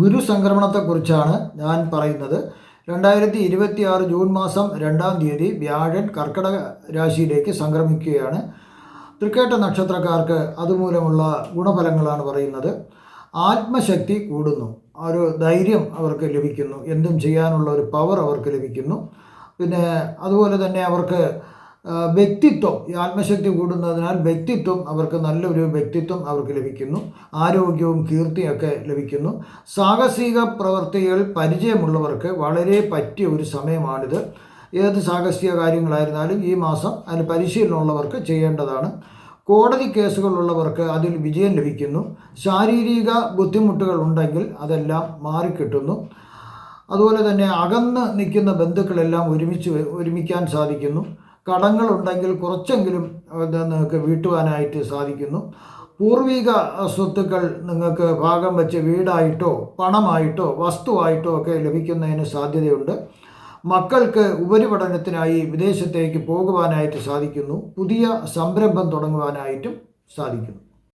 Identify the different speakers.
Speaker 1: ഗുരു സംക്രമണത്തെക്കുറിച്ചാണ് ഞാൻ പറയുന്നത്. 2026 ജൂൺ മാസം 2-ാം തീയതി വ്യാഴൻ കർക്കിടക രാശിയിലേക്ക് സംക്രമിക്കുകയാണ്. തൃക്കേട്ട നക്ഷത്രക്കാർക്ക് അതുമൂലമുള്ള ഗുണഫലങ്ങളാണ് പറയുന്നത്. ആത്മശക്തി കൂടുന്നു, ഒരു ധൈര്യം അവർക്ക് ലഭിക്കുന്നു, എന്തും ചെയ്യാനുള്ള ഒരു പവർ അവർക്ക് ലഭിക്കുന്നു. പിന്നെ അതുപോലെ തന്നെ അവർക്ക് വ്യക്തിത്വം, ഈ ആത്മശക്തി കൂടുന്നതിനാൽ വ്യക്തിത്വം അവർക്ക് നല്ലൊരു വ്യക്തിത്വം അവർക്ക് ലഭിക്കുന്നു. ആരോഗ്യവും കീർത്തിയൊക്കെ ലഭിക്കുന്നു. സാഹസിക പ്രവർത്തികൾ പരിചയമുള്ളവർക്ക് വളരെ പറ്റിയ ഒരു സമയമാണിത്. ഏത് സാഹസിക കാര്യങ്ങളായിരുന്നാലും ഈ മാസം അതിന് പരിശീലനമുള്ളവർക്ക് ചെയ്യേണ്ടതാണ്. കോടതി കേസുകളുള്ളവർക്ക് അതിൽ വിജയം ലഭിക്കുന്നു. ശാരീരിക ബുദ്ധിമുട്ടുകൾ ഉണ്ടെങ്കിൽ അതെല്ലാം മാറിക്കിട്ടുന്നു. അതുപോലെ തന്നെ അകന്ന് നിൽക്കുന്ന ബന്ധുക്കളെല്ലാം ഒരുമിക്കാൻ സാധിക്കുന്നു. കടങ്ങളുണ്ടെങ്കിൽ കുറച്ചെങ്കിലും നിങ്ങൾക്ക് വീട്ടുവാനായിട്ട് സാധിക്കുന്നു. പൂർവിക സ്വത്തുക്കൾ നിങ്ങൾക്ക് ഭാഗം വെച്ച് വീടായിട്ടോ പണമായിട്ടോ വസ്തുവായിട്ടോ ഒക്കെ ലഭിക്കുന്നതിന് സാധ്യതയുണ്ട്. മക്കൾക്ക് ഉപരിപഠനത്തിനായി വിദേശത്തേക്ക് പോകുവാനായിട്ട് സാധിക്കുന്നു. പുതിയ സംരംഭം തുടങ്ങുവാനായിട്ടും സാധിക്കുന്നു.